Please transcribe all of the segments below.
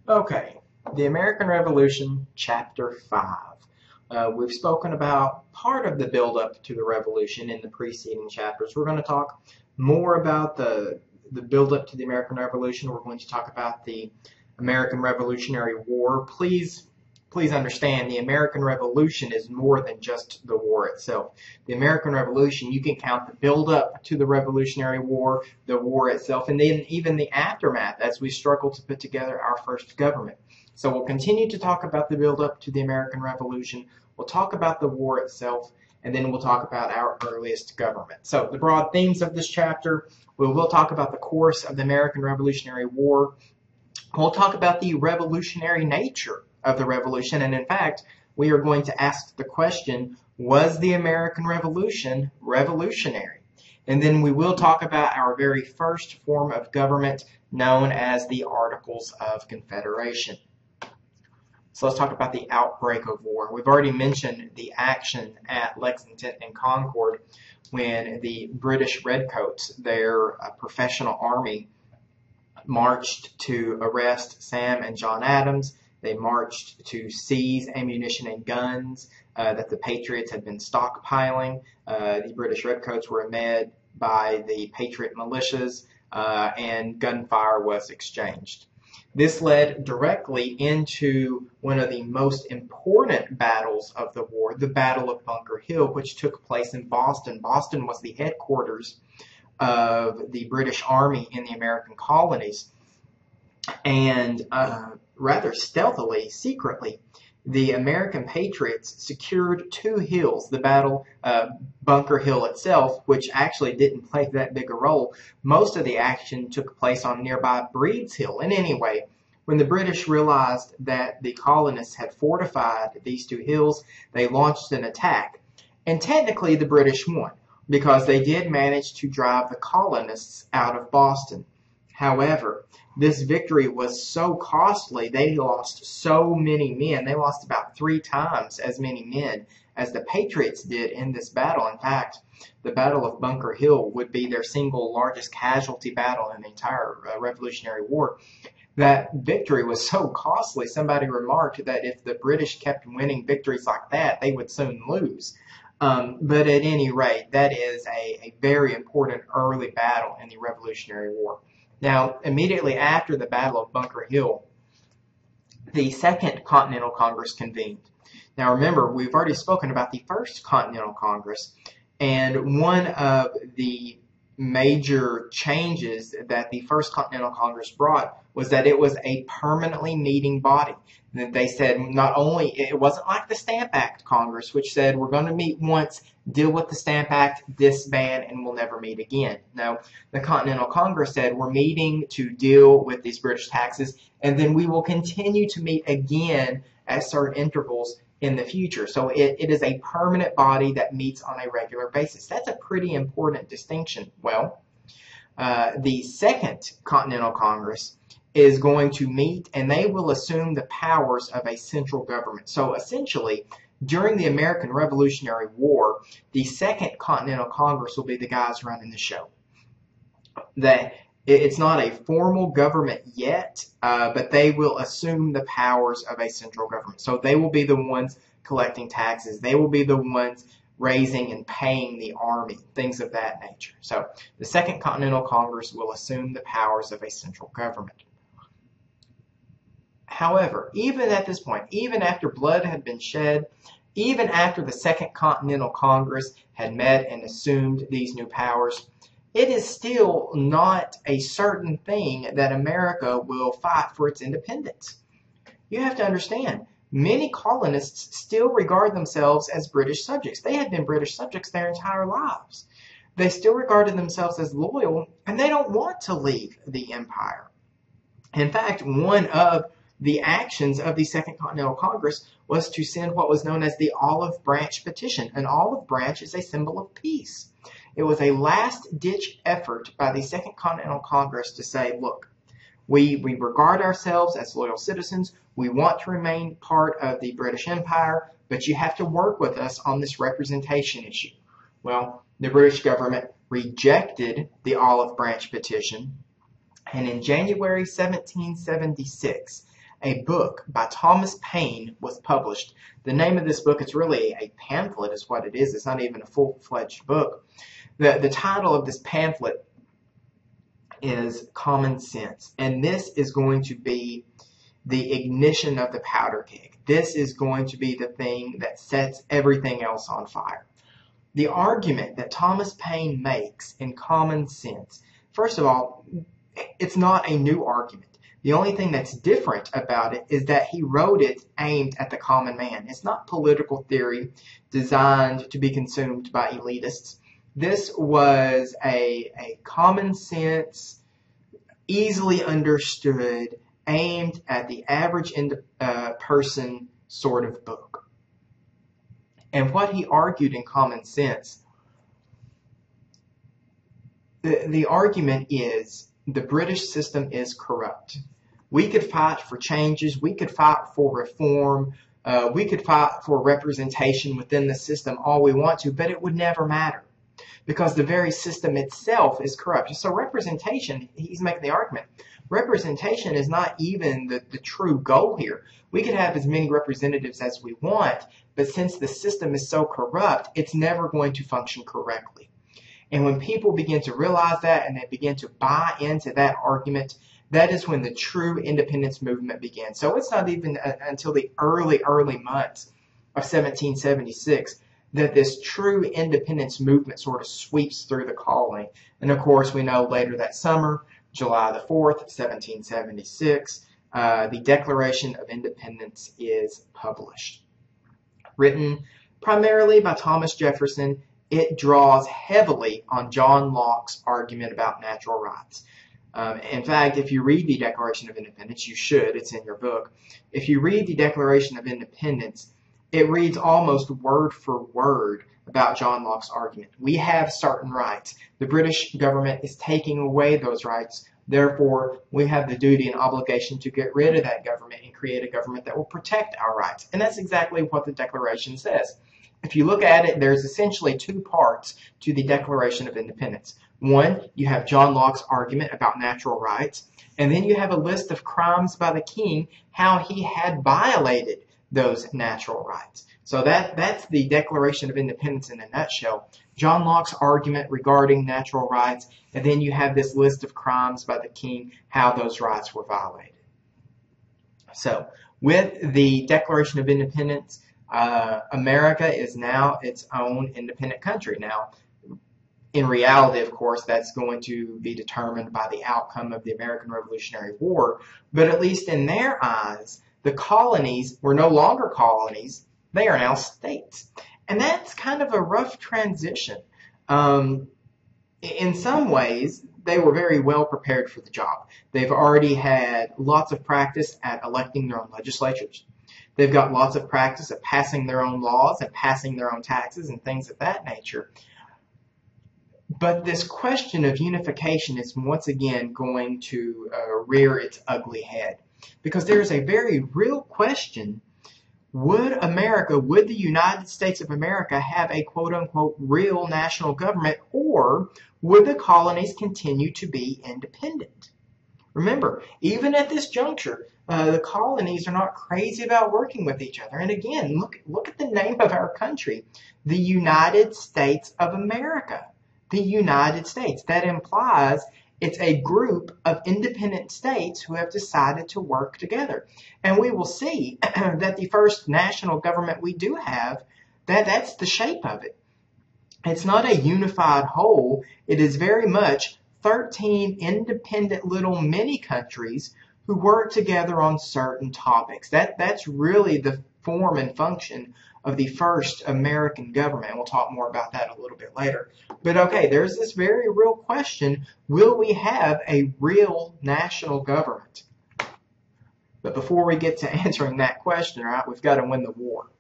Okay, the American Revolution, Chapter 5. We've spoken about part of the build-up to the Revolution in the preceding chapters. We're going to talk more about the build-up to the American Revolution. We're going to talk about the American Revolutionary War. Please understand, the American Revolution is more than just the war itself. The American Revolution, you can count the build-up to the Revolutionary War, the war itself, and then even the aftermath as we struggle to put together our first government. So we'll continue to talk about the build-up to the American Revolution. We'll talk about the war itself, and then we'll talk about our earliest government. So the broad themes of this chapter, we will talk about the course of the American Revolutionary War. We'll talk about the revolutionary nature of the revolution, and in fact, we are going to ask the question, was the American Revolution revolutionary? And then we will talk about our very first form of government known as the Articles of Confederation. So let's talk about the outbreak of war. We've already mentioned the action at Lexington and Concord when the British Redcoats, their professional army, marched to arrest Sam and John Adams. They marched to seize ammunition and guns that the Patriots had been stockpiling. The British Redcoats were met by the Patriot militias, and gunfire was exchanged. This led directly into one of the most important battles of the war, the Battle of Bunker Hill, which took place in Boston. Boston was the headquarters of the British Army in the American colonies. And rather stealthily, secretly, the American Patriots secured two hills. The battle, Bunker Hill itself, which actually didn't play that big a role. Most of the action took place on nearby Breed's Hill. And anyway, when the British realized that the colonists had fortified these two hills, they launched an attack. And technically, the British won, because they did manage to drive the colonists out of Boston. However, this victory was so costly, they lost so many men. They lost about 3 times as many men as the Patriots did in this battle. In fact, the Battle of Bunker Hill would be their single largest casualty battle in the entire Revolutionary War. That victory was so costly, somebody remarked that if the British kept winning victories like that, they would soon lose. But at any rate, that is a very important early battle in the Revolutionary War. Now, immediately after the Battle of Bunker Hill, the Second Continental Congress convened. Now, remember, we've already spoken about the First Continental Congress, and one of the major changes that the First Continental Congress brought was that it was a permanently meeting body. They said not only, it wasn't like the Stamp Act Congress, which said we're going to meet once, deal with the Stamp Act, disband, and we'll never meet again. No, the Continental Congress said we're meeting to deal with these British taxes, and then we will continue to meet again at certain intervals in the future. So it is a permanent body that meets on a regular basis. That's a pretty important distinction. Well, the Second Continental Congress is going to meet, and they will assume the powers of a central government. So essentially, during the American Revolutionary War, the Second Continental Congress will be the guys running the show. It's not a formal government yet, but they will assume the powers of a central government. So they will be the ones collecting taxes. They will be the ones raising and paying the army, things of that nature. So the Second Continental Congress will assume the powers of a central government. However, even at this point, even after blood had been shed, even after the Second Continental Congress had met and assumed these new powers, it is still not a certain thing that America will fight for its independence. You have to understand, many colonists still regard themselves as British subjects. They had been British subjects their entire lives. They still regarded themselves as loyal, and they don't want to leave the empire. In fact, one of the actions of the Second Continental Congress was to send what was known as the Olive Branch Petition. An olive branch is a symbol of peace. It was a last-ditch effort by the Second Continental Congress to say, look, we regard ourselves as loyal citizens. We want to remain part of the British Empire, but you have to work with us on this representation issue. Well, the British government rejected the Olive Branch Petition, And in January 1776, a book by Thomas Paine was published. The name of this book, it's really a pamphlet is what it is. It's not even a full-fledged book. The title of this pamphlet is Common Sense. And this is going to be the ignition of the powder keg. This is going to be the thing that sets everything else on fire. The argument that Thomas Paine makes in Common Sense, first of all, it's not a new argument. The only thing that's different about it is that he wrote it aimed at the common man. It's not political theory designed to be consumed by elitists. This was a common sense, easily understood, aimed at the average person sort of book. And what he argued in Common Sense, the argument is the British system is corrupt. We could fight for changes. We could fight for reform. We could fight for representation within the system all we want to, but it would never matter because the very system itself is corrupt. So representation, he's making the argument, representation is not even the true goal here. We could have as many representatives as we want, but since the system is so corrupt, it's never going to function correctly. And when people begin to realize that and they begin to buy into that argument, that is when the true independence movement began. So it's not even until the early months of 1776 that this true independence movement sort of sweeps through the colony. And of course, we know later that summer, July the 4th, 1776, the Declaration of Independence is published. Written primarily by Thomas Jefferson, it draws heavily on John Locke's argument about natural rights. In fact, if you read the Declaration of Independence, you should, it's in your book. If you read the Declaration of Independence, it reads almost word for word about John Locke's argument. We have certain rights. The British government is taking away those rights. Therefore, we have the duty and obligation to get rid of that government and create a government that will protect our rights. And that's exactly what the Declaration says. If you look at it, there's essentially two parts to the Declaration of Independence. One, you have John Locke's argument about natural rights, and then you have a list of crimes by the king, how he had violated those natural rights. So that's the Declaration of Independence in a nutshell. John Locke's argument regarding natural rights, and then you have this list of crimes by the king, how those rights were violated. So, with the Declaration of Independence, America is now its own independent country. Now, in reality, of course, that's going to be determined by the outcome of the American Revolutionary War, but at least in their eyes, the colonies were no longer colonies, they are now states. And that's kind of a rough transition. In some ways, they were very well prepared for the job. They've already had lots of practice at electing their own legislatures. They've got lots of practice at passing their own laws and passing their own taxes and things of that nature. But this question of unification is once again going to rear its ugly head. Because there's a very real question, would the United States of America have a quote-unquote real national government, or would the colonies continue to be independent? Remember, even at this juncture, the colonies are not crazy about working with each other. And again, look at the name of our country, the United States of America. The United States. That implies it's a group of independent states who have decided to work together. And we will see that the first national government we do have, that's the shape of it. It's not a unified whole. It is very much 13 independent little mini countries who work together on certain topics. That's really the form and function of the first American government. We'll talk more about that a little bit later. But okay, there's this very real question, will we have a real national government? But before we get to answering that question, all right, we've got to win the war.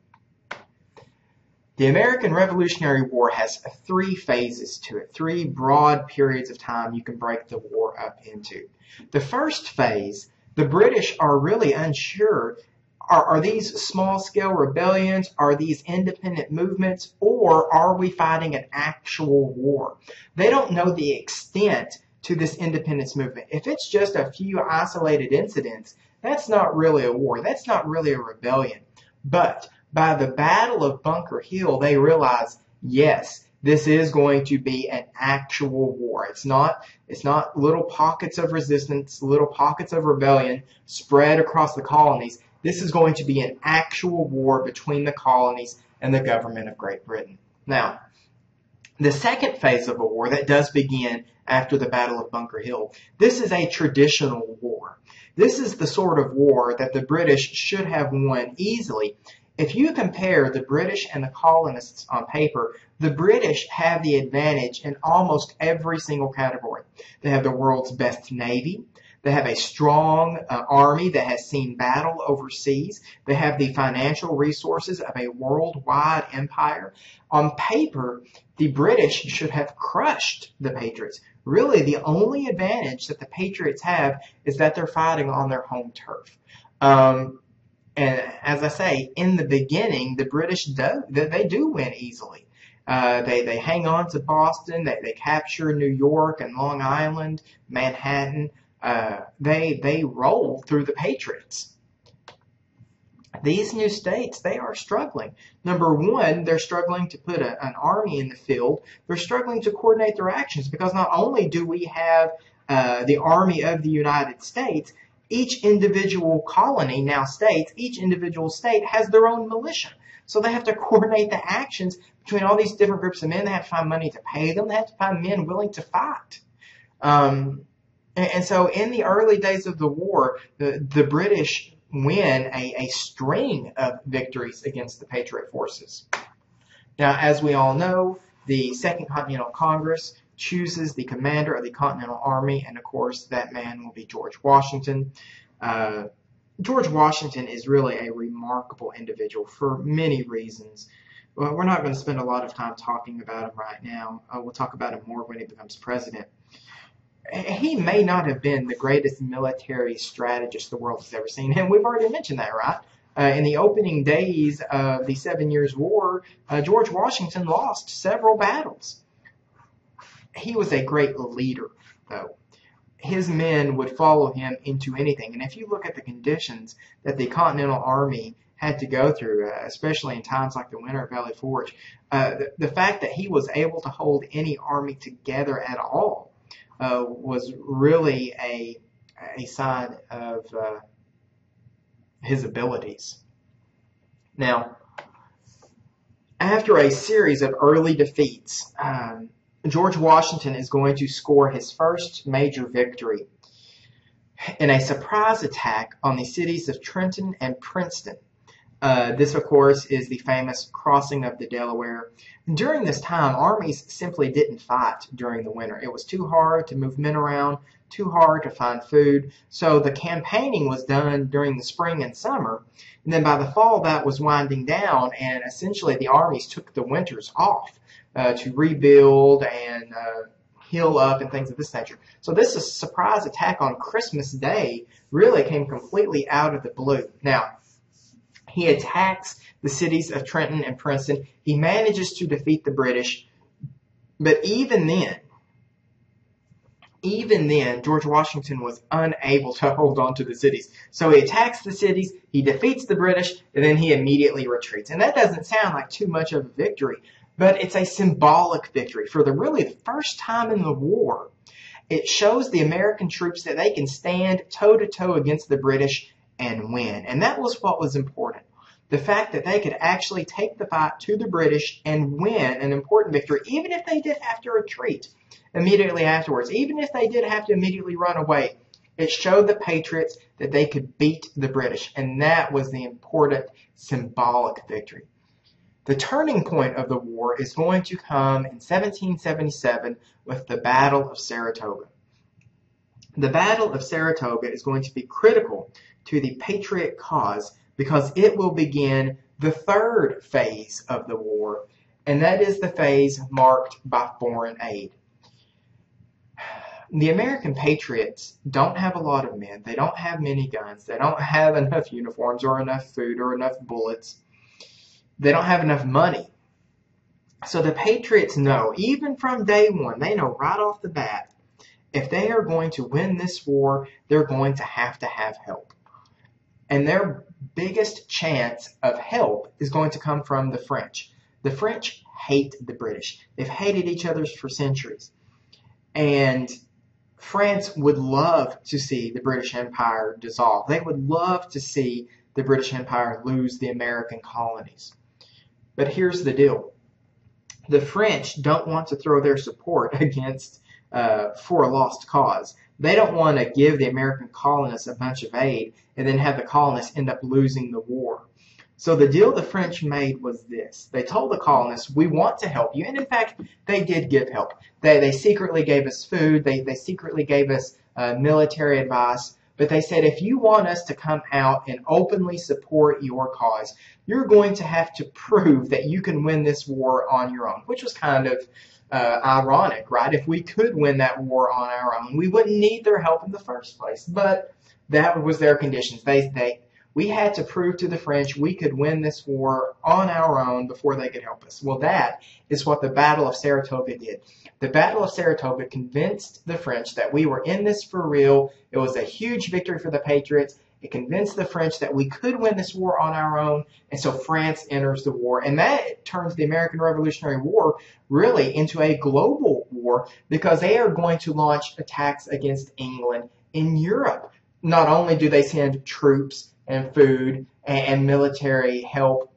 The American Revolutionary War has 3 phases to it, 3 broad periods of time you can break the war up into. The first phase, the British are really unsure. Are these small-scale rebellions? Are these independent movements? Or are we fighting an actual war? They don't know the extent to this independence movement. If it's just a few isolated incidents, that's not really a war. That's not really a rebellion. But by the Battle of Bunker Hill, they realized, yes, this is going to be an actual war. It's not little pockets of resistance, little pockets of rebellion spread across the colonies. This is going to be an actual war between the colonies and the government of Great Britain. Now, the second phase of a war that does begin after the Battle of Bunker Hill, this is a traditional war. This is the sort of war that the British should have won easily. If you compare the British and the colonists on paper, the British have the advantage in almost every single category. They have the world's best navy. They have a strong army that has seen battle overseas. They have the financial resources of a worldwide empire. On paper, the British should have crushed the Patriots. Really, the only advantage that the Patriots have is that they're fighting on their home turf. And as I say, in the beginning, the British do win easily. They hang on to Boston. They capture New York and Long Island, Manhattan. They roll through the Patriots. These new states, they are struggling. Number one, they're struggling to put an army in the field. They're struggling to coordinate their actions because not only do we have the Army of the United States, each individual colony, now states, each individual state has their own militia. So they have to coordinate the actions between all these different groups of men. They have to find money to pay them. They have to find men willing to fight. And so in the early days of the war, the British win a string of victories against the Patriot forces. Now, as we all know, the Second Continental Congress chooses the commander of the Continental Army, and of course that man will be George Washington. George Washington is really a remarkable individual for many reasons. Well, we're not going to spend a lot of time talking about him right now. We'll talk about him more when he becomes president. He may not have been the greatest military strategist the world has ever seen, and we've already mentioned that, right? In the opening days of the 7 Years' War, George Washington lost several battles. He was a great leader, though. His men would follow him into anything, and if you look at the conditions that the Continental Army had to go through, especially in times like the Winter of Valley Forge, the fact that he was able to hold any army together at all was really a sign of his abilities. Now, after a series of early defeats, George Washington is going to score his first major victory in a surprise attack on the cities of Trenton and Princeton. This, of course, is the famous crossing of the Delaware. During this time, armies simply didn't fight during the winter. It was too hard to move men around, too hard to find food. So the campaigning was done during the spring and summer. And then by the fall, that was winding down, and essentially the armies took the winters off to rebuild and heal up and things of this nature. So this surprise attack on Christmas Day really came completely out of the blue. Now, he attacks the cities of Trenton and Princeton. He manages to defeat the British. But even then, George Washington was unable to hold on to the cities. So he attacks the cities, he defeats the British, and then he immediately retreats. And that doesn't sound like too much of a victory, but it's a symbolic victory. For the first time in the war, it shows the American troops that they can stand toe-to-toe against the British and win. And that was what was important. The fact that they could actually take the fight to the British and win an important victory, even if they did have to retreat immediately afterwards, even if they did have to immediately run away. It showed the Patriots that they could beat the British, and that was the important symbolic victory. The turning point of the war is going to come in 1777 with the Battle of Saratoga. The Battle of Saratoga is going to be critical to the Patriot cause because it will begin the third phase of the war, and that is the phase marked by foreign aid. The American Patriots don't have a lot of men. They don't have many guns. They don't have enough uniforms or enough food or enough bullets. They don't have enough money. So the Patriots know, even from day one, they know right off the bat, if they are going to win this war, they're going to have help. And their biggest chance of help is going to come from the French. The French hate the British. They've hated each other for centuries. And France would love to see the British Empire dissolve. They would love to see the British Empire lose the American colonies. But here's the deal. The French don't want to throw their support against for a lost cause. They don't want to give the American colonists a bunch of aid and then have the colonists end up losing the war. So the deal the French made was this. They told the colonists, we want to help you. And in fact, they did give help. They secretly gave us food. They secretly gave us military advice. But they said, if you want us to come out and openly support your cause, you're going to have to prove that you can win this war on your own, which was kind of ironic, right? If we could win that war on our own, we wouldn't need their help in the first place. But that was their conditions. We had to prove to the French we could win this war on our own before they could help us. Well, that is what the Battle of Saratoga did. The Battle of Saratoga convinced the French that we were in this for real. It was a huge victory for the Patriots. It convinced the French that we could win this war on our own, and so France enters the war. And that turns the American Revolutionary War really into a global war because they are going to launch attacks against England in Europe. Not only do they send troops and food and military help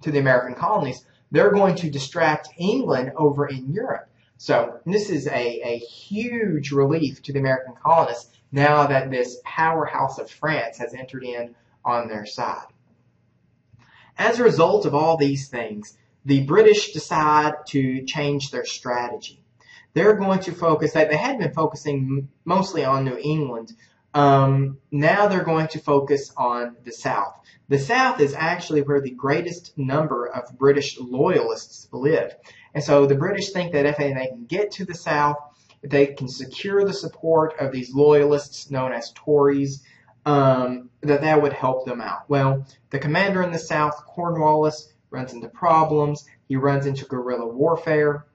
to the American colonies, they're going to distract England over in Europe. So this is a huge relief to the American colonists now that this powerhouse of France has entered in on their side. As a result of all these things, the British decide to change their strategy. They're going to focus, they had been focusing mostly on New England. Now they're going to focus on the South. The South is actually where the greatest number of British loyalists live. And so the British think that if they can get to the South, if they can secure the support of these loyalists known as Tories, that would help them out. Well, the commander in the South, Cornwallis, runs into problems. He runs into guerrilla warfare.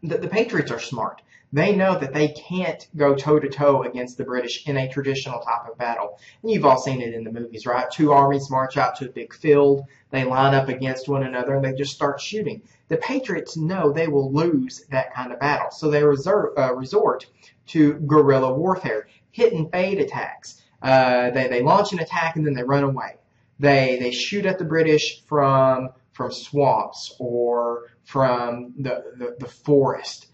The Patriots are smart. They know that they can't go toe-to-toe against the British in a traditional type of battle. And you've all seen it in the movies, right? Two armies march out to a big field. They line up against one another, and they just start shooting. The Patriots know they will lose that kind of battle. So they resort to guerrilla warfare, hit and fade attacks. They launch an attack, and then they run away. They shoot at the British from swamps or from the forest.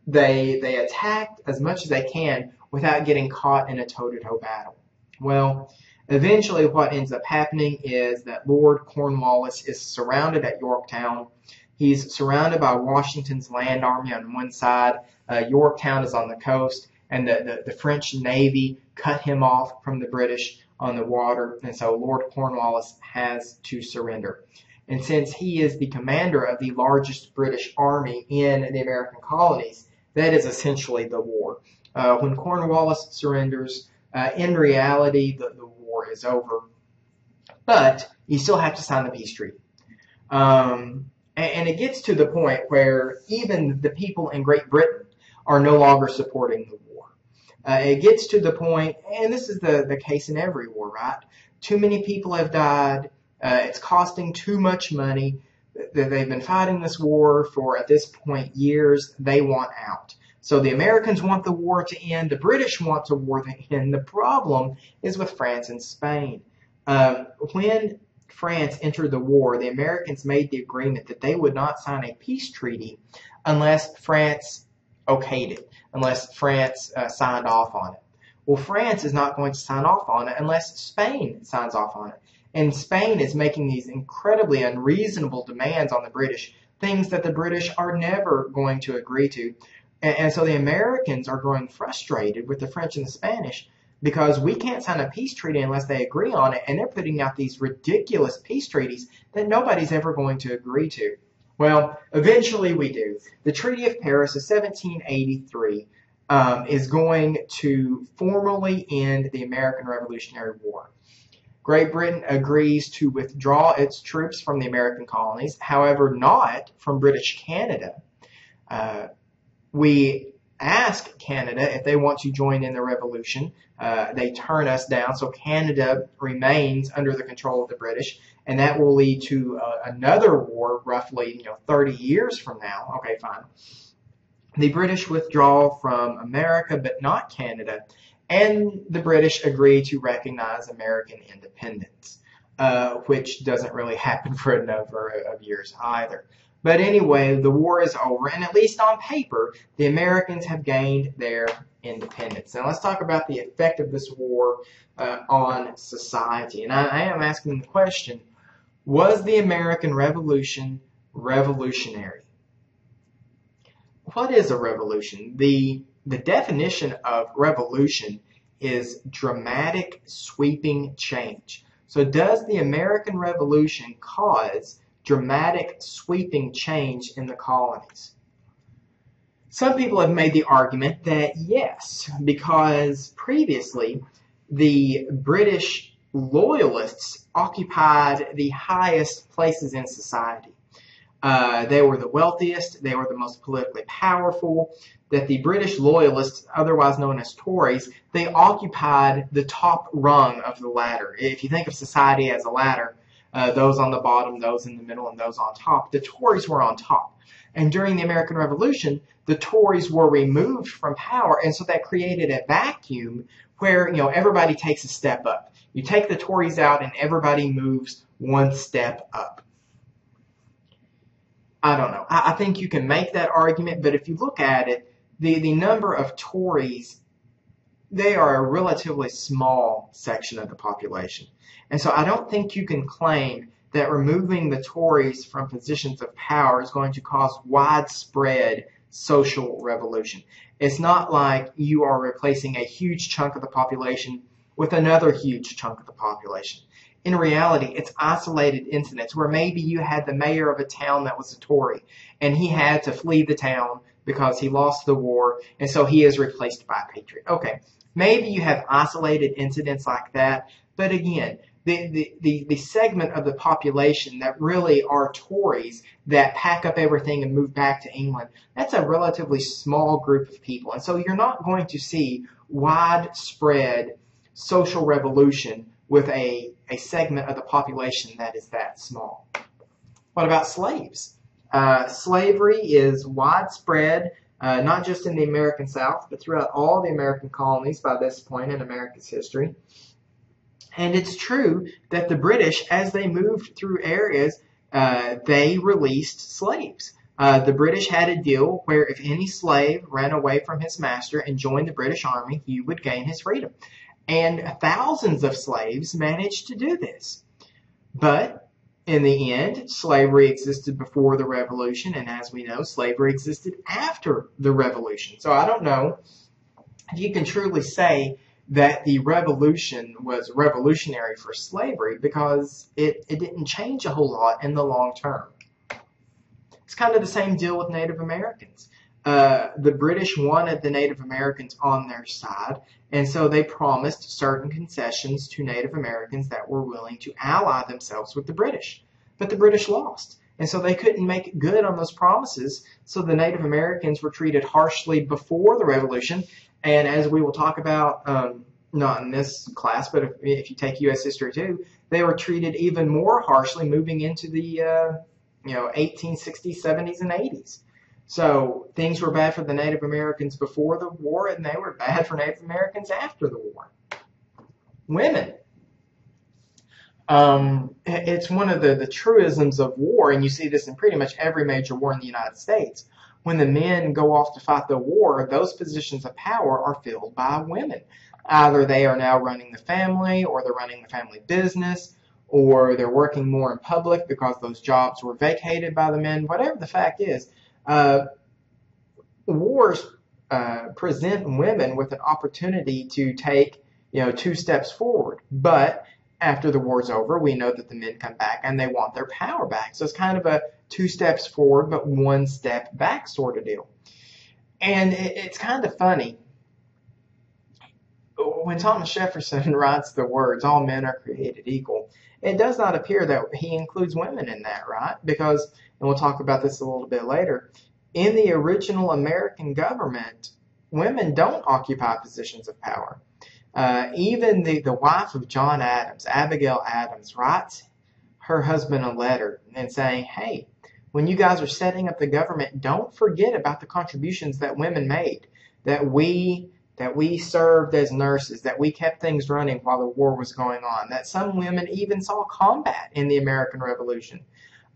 They attack as much as they can without getting caught in a toe-to-toe battle. Well, eventually what ends up happening is that Lord Cornwallis is surrounded at Yorktown. He's surrounded by Washington's land army on one side. Yorktown is on the coast, and the French Navy cut him off from the British on the water, and so Lord Cornwallis has to surrender. And since he is the commander of the largest British army in the American colonies, that is essentially the war. When Cornwallis surrenders, in reality, the war is over. But you still have to sign the peace treaty. And it gets to the point where even the people in Great Britain are no longer supporting the war. It gets to the point, and this is the case in every war, right? Too many people have died. It's costing too much money. They've been fighting this war for, at this point, years. They want out. So the Americans want the war to end. The British want the war to end. The problem is with France and Spain. When France entered the war, the Americans made the agreement that they would not sign a peace treaty unless France okayed it, unless France signed off on it. Well, France is not going to sign off on it unless Spain signs off on it. And Spain is making these incredibly unreasonable demands on the British, things that the British are never going to agree to. And so the Americans are growing frustrated with the French and the Spanish because we can't sign a peace treaty unless they agree on it. And they're putting out these ridiculous peace treaties that nobody's ever going to agree to. Well, eventually we do. The Treaty of Paris of 1783 is going to formally end the American Revolutionary War. Great Britain agrees to withdraw its troops from the American colonies, however, not from British Canada. We ask Canada if they want to join in the revolution. They turn us down, so Canada remains under the control of the British, and that will lead to another war roughly 30 years from now. Okay, fine. The British withdraw from America, but not Canada, and the British agree to recognize American independence, which doesn't really happen for a number of years either. But anyway, the war is over, and at least on paper, the Americans have gained their independence. Now let's talk about the effect of this war on society. And I am asking the question, was the American Revolution revolutionary? What is a revolution? The definition of revolution is dramatic, sweeping change. So does the American Revolution cause dramatic, sweeping change in the colonies? Some people have made the argument that yes, because previously the British loyalists occupied the highest places in society. They were the wealthiest, they were the most politically powerful, that the British loyalists, otherwise known as Tories, they occupied the top rung of the ladder. If you think of society as a ladder, those on the bottom, those in the middle, and those on top, the Tories were on top. And during the American Revolution, the Tories were removed from power, and so that created a vacuum where everybody takes a step up. You take the Tories out and everybody moves one step up. I don't know. I think you can make that argument, but if you look at it, the number of Tories, they are a relatively small section of the population. And so I don't think you can claim that removing the Tories from positions of power is going to cause widespread social revolution. It's not like you are replacing a huge chunk of the population with another huge chunk of the population. In reality, it's isolated incidents where maybe you had the mayor of a town that was a Tory, and he had to flee the town because he lost the war, and so he is replaced by a patriot. Okay, maybe you have isolated incidents like that, but again, the segment of the population that really are Tories that pack up everything and move back to England, that's a relatively small group of people. And so you're not going to see widespread social revolution with a segment of the population that is that small. What about slaves? Slavery is widespread, not just in the American South, but throughout all the American colonies by this point in America's history. And it's true that the British, as they moved through areas, they released slaves. The British had a deal where if any slave ran away from his master and joined the British Army, he would gain his freedom. And thousands of slaves managed to do this. But in the end, slavery existed before the Revolution, and as we know, slavery existed after the Revolution. So I don't know if you can truly say that the Revolution was revolutionary for slavery because it didn't change a whole lot in the long term. It's kind of the same deal with Native Americans. The British wanted the Native Americans on their side, and so they promised certain concessions to Native Americans that were willing to ally themselves with the British. But the British lost, and so they couldn't make good on those promises, so the Native Americans were treated harshly before the Revolution, and as we will talk about, not in this class, but if you take U.S. history too, they were treated even more harshly moving into the 1860s, 70s, and 80s. So things were bad for the Native Americans before the war, and they were bad for Native Americans after the war. Women. It's one of the truisms of war, and you see this in pretty much every major war in the United States. When the men go off to fight the war, those positions of power are filled by women. Either they are now running the family, or they're running the family business, or they're working more in public because those jobs were vacated by the men. Whatever the fact is, wars present women with an opportunity to take 2 steps forward. But after the war's over, we know that the men come back and they want their power back. So it's kind of a 2 steps forward but 1 step back sort of deal. And it's kind of funny. When Thomas Jefferson writes the words, all men are created equal, it does not appear that he includes women in that, right? Because, and we'll talk about this a little bit later, in the original American government, women don't occupy positions of power. Even the wife of John Adams, Abigail Adams, writes her husband a letter and saying, hey, when you guys are setting up the government, don't forget about the contributions that women made, that we served as nurses, that we kept things running while the war was going on, that some women even saw combat in the American Revolution.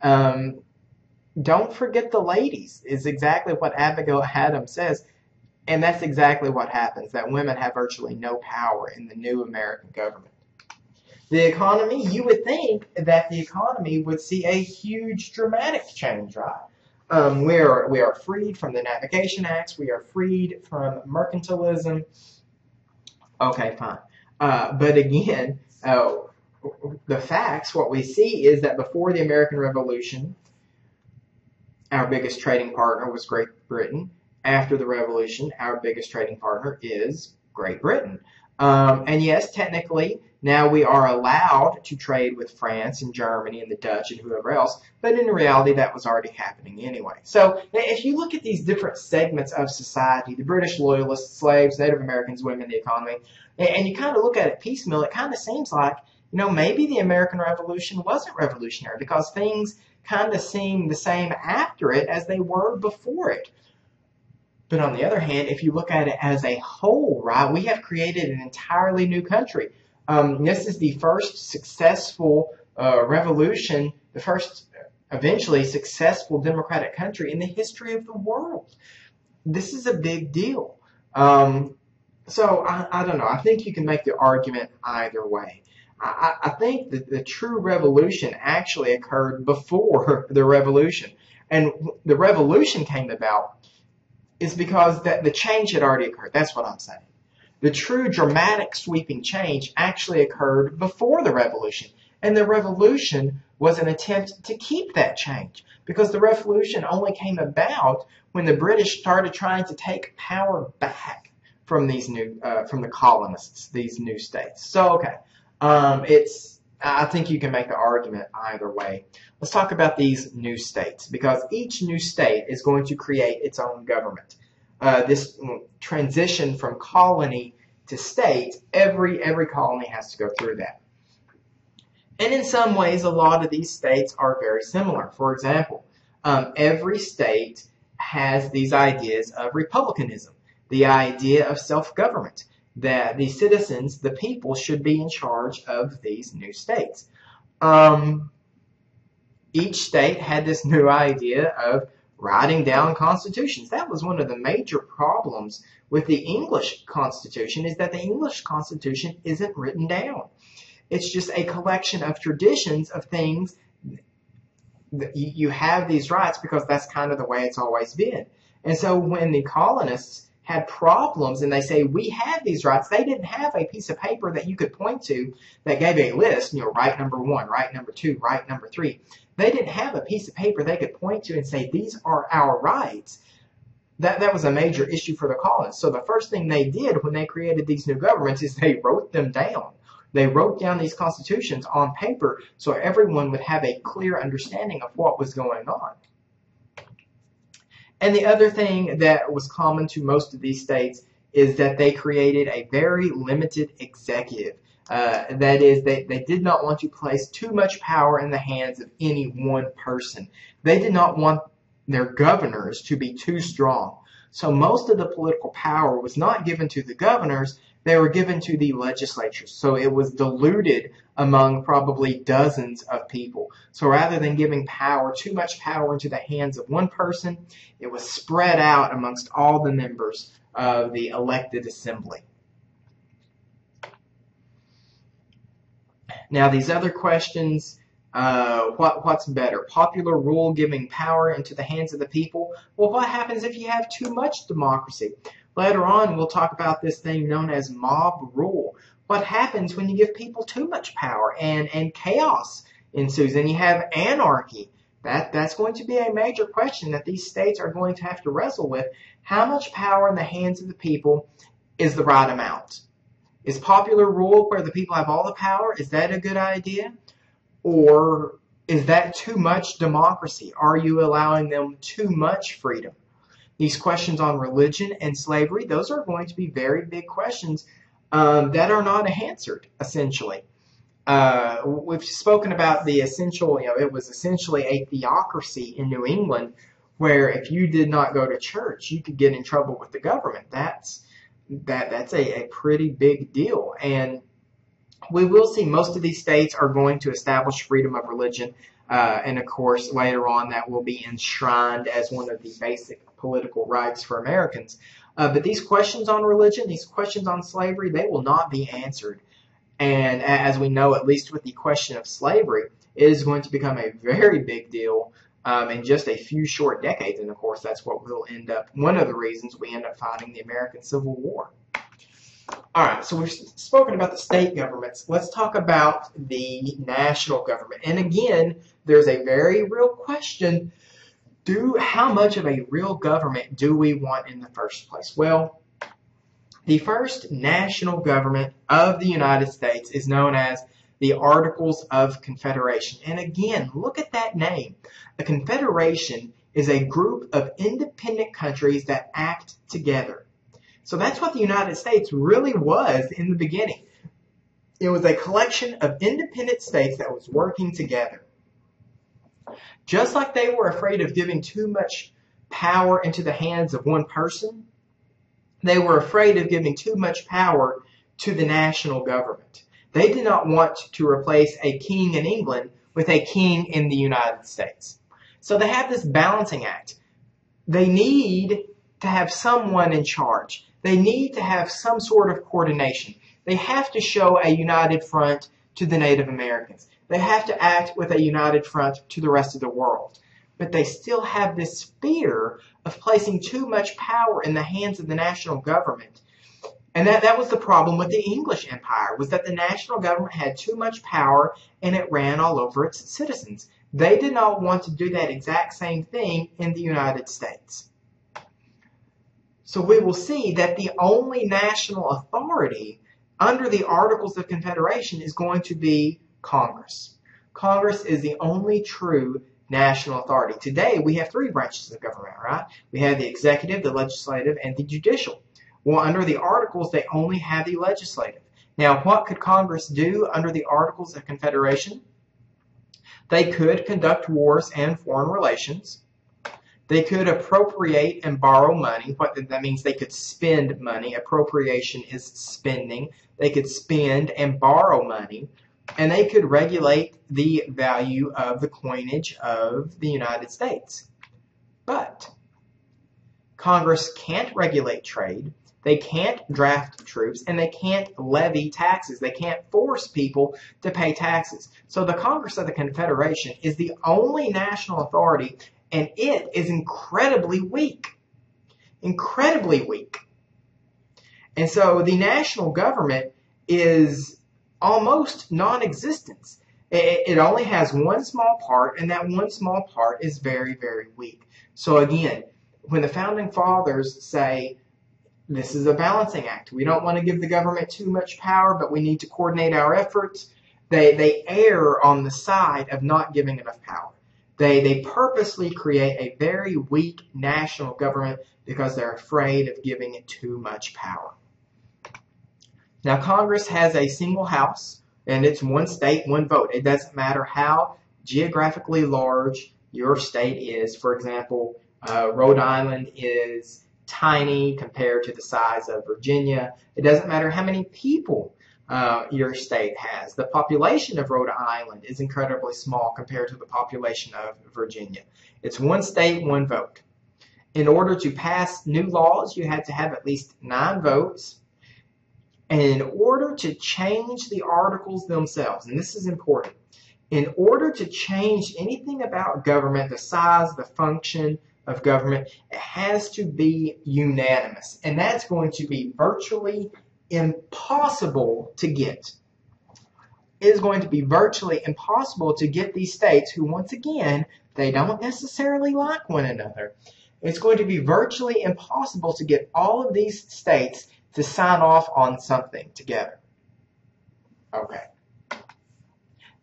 Don't forget the ladies is exactly what Abigail Adams says. And that's exactly what happens, that women have virtually no power in the new American government. The economy, you would think that the economy would see a huge dramatic change, right? We are freed from the Navigation Acts. We are freed from mercantilism. Okay, fine. But again, the facts, what we see is that before the American Revolution, our biggest trading partner was Great Britain. After the Revolution, our biggest trading partner is Great Britain. And yes, technically, now we are allowed to trade with France and Germany and the Dutch and whoever else, but in reality, that was already happening anyway. So if you look at these different segments of society, the British loyalists, slaves, Native Americans, women, the economy, and you kind of look at it piecemeal, it kind of seems like, maybe the American Revolution wasn't revolutionary because things kind of seem the same after it as they were before it. But on the other hand, if you look at it as a whole, right, we have created an entirely new country. This is the first successful revolution, the first eventually successful democratic country in the history of the world. This is a big deal. So I don't know. I think you can make the argument either way. I think that the true revolution actually occurred before the revolution. And the revolution came about is because the change had already occurred. That's what I'm saying. The true dramatic sweeping change actually occurred before the revolution. And the revolution was an attempt to keep that change, because the revolution only came about when the British started trying to take power back from these from the colonists, these new states. So, okay. I think you can make the argument either way. Let's talk about these new states, because each new state is going to create its own government. This transition from colony to state, every colony has to go through that. And in some ways, a lot of these states are very similar. For example, every state has these ideas of republicanism, the idea of self-government, that the citizens, the people, should be in charge of these new states. Each state had this new idea of writing down constitutions. That was one of the major problems with the English Constitution, is that the English Constitution isn't written down. It's just a collection of traditions of things. You have these rights because that's kind of the way it's always been. And so when the colonists had problems and they say, we have these rights, they didn't have a piece of paper that you could point to that gave a list, right number 1, right number 2, right number 3. They didn't have a piece of paper they could point to and say, these are our rights. That was a major issue for the colonists. So the first thing they did when they created these new governments is they wrote them down. They wrote down these constitutions on paper so everyone would have a clear understanding of what was going on. And the other thing that was common to most of these states is that they created a very limited executive. That is, they did not want to place too much power in the hands of any one person. They did not want their governors to be too strong. So most of the political power was not given to the governors, they were given to the legislatures. So it was diluted among probably dozens of people. So rather than giving too much power into the hands of one person, it was spread out amongst all the members of the elected assembly. Now these other questions, what's better? Popular rule giving power into the hands of the people? Well, what happens if you have too much democracy? Later on, we'll talk about this thing known as mob rule. What happens when you give people too much power and chaos ensues and you have anarchy? That's going to be a major question that these states are going to have to wrestle with. How much power in the hands of the people is the right amount? Is popular rule where the people have all the power? Is that a good idea? Or is that too much democracy? Are you allowing them too much freedom? These questions on religion and slavery, those are going to be very big questions that are not answered, essentially. We've spoken about the essential, it was essentially a theocracy in New England where if you did not go to church, you could get in trouble with the government. That's a pretty big deal. And we will see most of these states are going to establish freedom of religion. And of course, later on, that will be enshrined as one of the basic political rights for Americans. But these questions on religion, these questions on slavery, they will not be answered. And as we know, at least with the question of slavery, it is going to become a very big deal in just a few short decades. And of course, that's what will end up, one of the reasons we end up fighting the American Civil War. All right, so we've spoken about the state governments. Let's talk about the national government. And again, there's a very real question. How much of a real government do we want in the first place? Well, the first national government of the United States is known as the Articles of Confederation. And again, look at that name. A confederation is a group of independent countries that act together. So that's what the United States really was in the beginning. It was a collection of independent states that was working together. Just like they were afraid of giving too much power into the hands of one person, they were afraid of giving too much power to the national government. They did not want to replace a king in England with a king in the United States. So they have this balancing act. They need to have someone in charge. They need to have some sort of coordination. They have to show a united front to the Native Americans. They have to act with a united front to the rest of the world. But they still have this fear of placing too much power in the hands of the national government. And that was the problem with the English Empire, was that the national government had too much power and it ran all over its citizens. They did not want to do that exact same thing in the United States. So we will see that the only national authority under the Articles of Confederation is going to be Congress. Congress is the only true national authority. Today, we have three branches of government, right? We have the executive, the legislative, and the judicial. Well, under the Articles, they only have the legislative. Now, what could Congress do under the Articles of Confederation? They could conduct wars and foreign relations. They could appropriate and borrow money. What that means, they could spend money. Appropriation is spending. They could spend and borrow money. And they could regulate the value of the coinage of the United States. But Congress can't regulate trade. They can't draft troops, and they can't levy taxes. They can't force people to pay taxes. So the Congress of the Confederation is the only national authority, and it is incredibly weak. Incredibly weak. And so the national government is almost non-existent. It only has one small part, and that one small part is very, very weak. So again, when the Founding Fathers say, this is a balancing act, we don't want to give the government too much power, but we need to coordinate our efforts, they err on the side of not giving enough power. They purposely create a very weak national government because they're afraid of giving it too much power. Now, Congress has a single house, and it's one state, one vote. It doesn't matter how geographically large your state is. For example, Rhode Island is tiny compared to the size of Virginia. It doesn't matter how many people your state has. The population of Rhode Island is incredibly small compared to the population of Virginia. It's one state, one vote. In order to pass new laws, you had to have at least 9 votes. And in order to change the articles themselves, and this is important, in order to change anything about government, the size, the function of government, it has to be unanimous. And that's going to be virtually impossible to get. It is going to be virtually impossible to get these states who, once again, they don't necessarily like one another. It's going to be virtually impossible to get all of these states to sign off on something together. Okay.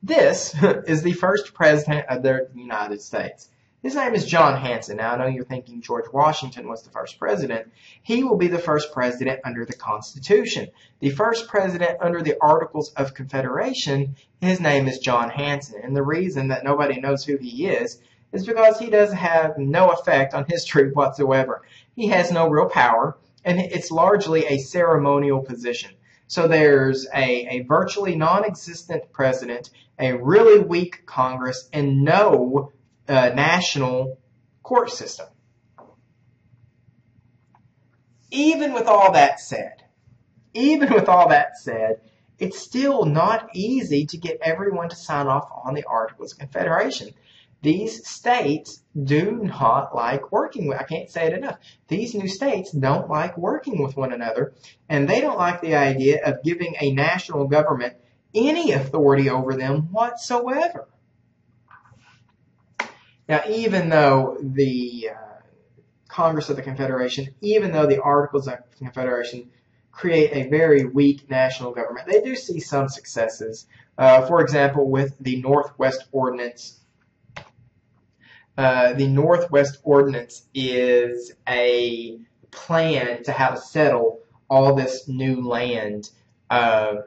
This is the first president of the United States. His name is John Hanson. Now, I know you're thinking George Washington was the first president. He will be the first president under the Constitution. The first president under the Articles of Confederation, his name is John Hanson. And the reason that nobody knows who he is because he does have no effect on history whatsoever. He has no real power, and it's largely a ceremonial position. So there's a virtually non-existent president, a really weak Congress, and no national court system. Even with all that said, it's still not easy to get everyone to sign off on the Articles of Confederation. These states do not like working with, I can't say it enough, these new states don't like working with one another, and they don't like the idea of giving a national government any authority over them whatsoever. Now, even though the Congress of the Confederation, even though the Articles of Confederation create a very weak national government, they do see some successes. For example, with the Northwest Ordinance. The Northwest Ordinance is a plan to how to settle all this new land that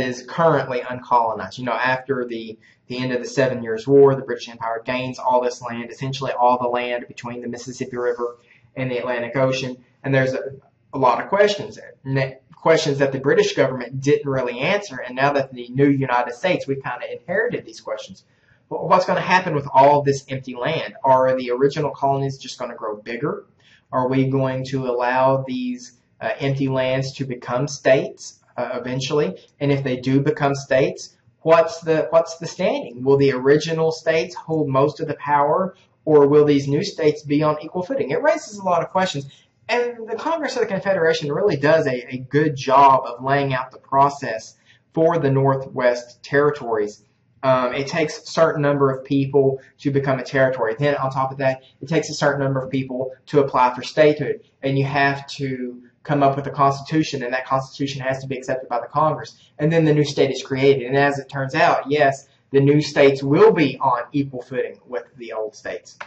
is currently uncolonized. You know, after the end of the 7 Years' War, the British Empire gains all this land, essentially all the land between the Mississippi River and the Atlantic Ocean, and there's a lot of questions that the British government didn't really answer, and now that the new United States, we've kind of inherited these questions. What's going to happen with all of this empty land? Are the original colonies just going to grow bigger? Are we going to allow these empty lands to become states eventually? And if they do become states, what's the standing? Will the original states hold most of the power, or will these new states be on equal footing? It raises a lot of questions. And the Congress of the Confederation really does a good job of laying out the process for the Northwest territories. It takes a certain number of people to become a territory. Then on top of that, it takes a certain number of people to apply for statehood. And you have to come up with a constitution, and that constitution has to be accepted by the Congress. And then the new state is created. And as it turns out, yes, the new states will be on equal footing with the old states.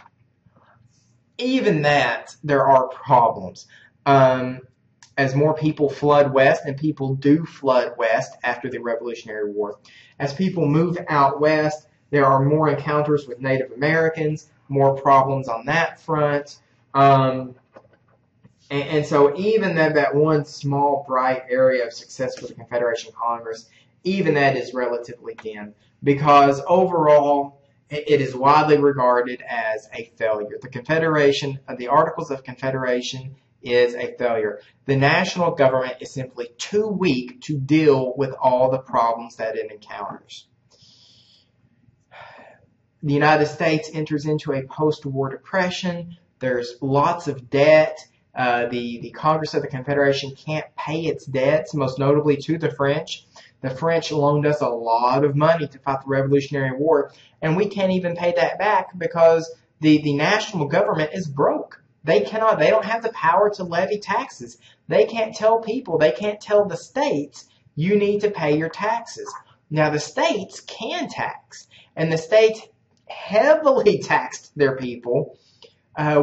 Even that, there are problems. As more people flood west, and people do flood west after the Revolutionary War, as people move out west, there are more encounters with Native Americans, more problems on that front. And so even that one small, bright area of success for the Confederation Congress, even that is relatively dim, because overall, it is widely regarded as a failure. The Confederation, the Articles of Confederation, is a failure. The national government is simply too weak to deal with all the problems that it encounters. The United States enters into a post-war depression. There's lots of debt. The Congress of the Confederation can't pay its debts, most notably to the French. The French loaned us a lot of money to fight the Revolutionary War, and we can't even pay that back because the national government is broke. They don't have the power to levy taxes. They can't tell people, they can't tell the states, you need to pay your taxes. Now, the states can tax, and the states heavily taxed their people.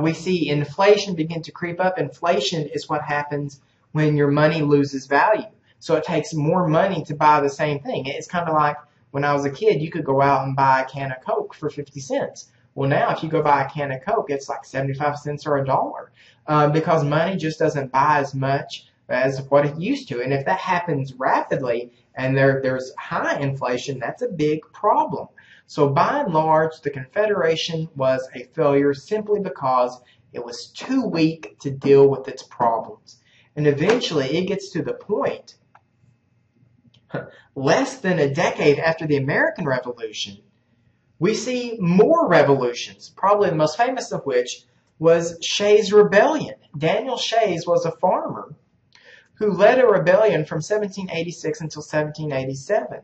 We see inflation begin to creep up. Inflation is what happens when your money loses value. So it takes more money to buy the same thing. It's kind of like when I was a kid, you could go out and buy a can of Coke for 50 cents. Well, now if you go buy a can of Coke, it's like 75 cents or $1, because money just doesn't buy as much as what it used to. And if that happens rapidly and there's high inflation, that's a big problem. So by and large, the Confederation was a failure simply because it was too weak to deal with its problems. And eventually it gets to the point, less than a decade after the American Revolution, we see more revolutions, probably the most famous of which was Shays' Rebellion. Daniel Shays was a farmer who led a rebellion from 1786 until 1787.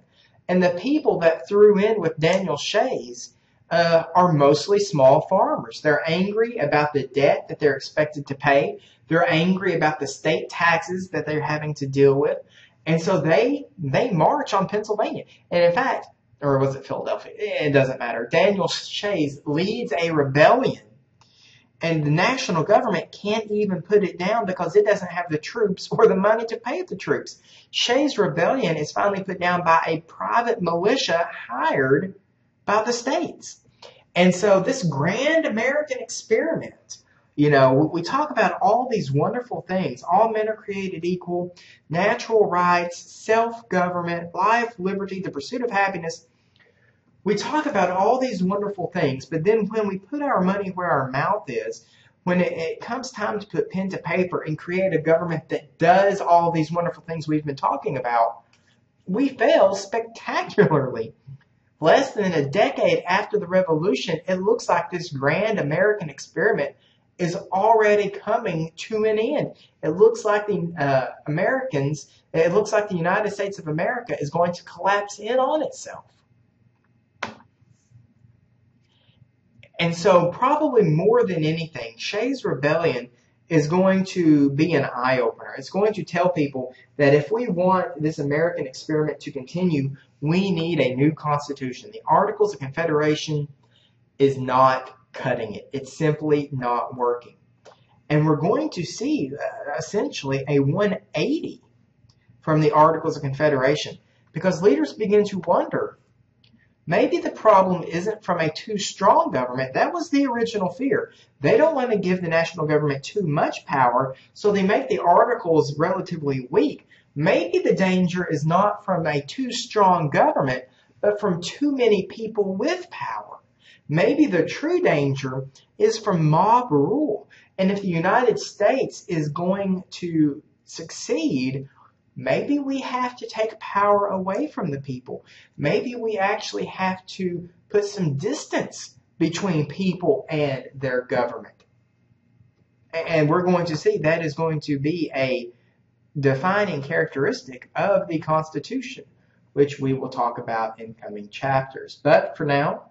And the people that threw in with Daniel Shays are mostly small farmers. They're angry about the debt that they're expected to pay. They're angry about the state taxes that they're having to deal with. And so they march on Pennsylvania. And in fact, or was it Philadelphia? It doesn't matter. Daniel Shays leads a rebellion, and the national government can't even put it down because it doesn't have the troops or the money to pay the troops. Shays' rebellion is finally put down by a private militia hired by the states. And so this grand American experiment, we talk about all these wonderful things. All men are created equal, natural rights, self-government, life, liberty, the pursuit of happiness. We talk about all these wonderful things, but then when we put our money where our mouth is, when it comes time to put pen to paper and create a government that does all these wonderful things we've been talking about, we fail spectacularly. Less than a decade after the revolution, it looks like this grand American experiment is already coming to an end. It looks like the United States of America is going to collapse in on itself. And so probably more than anything, Shays' rebellion is going to be an eye-opener. It's going to tell people that if we want this American experiment to continue, we need a new constitution. The Articles of Confederation is not cutting it. It's simply not working. And we're going to see essentially a 180 from the Articles of Confederation, because leaders begin to wonder, maybe the problem isn't from a too strong government. That was the original fear. They don't want to give the national government too much power, so they make the articles relatively weak. Maybe the danger is not from a too strong government, but from too many people with power. Maybe the true danger is from mob rule. And if the United States is going to succeed, maybe we have to take power away from the people. Maybe we actually have to put some distance between people and their government. And we're going to see that is going to be a defining characteristic of the Constitution, which we will talk about in coming chapters. But for now,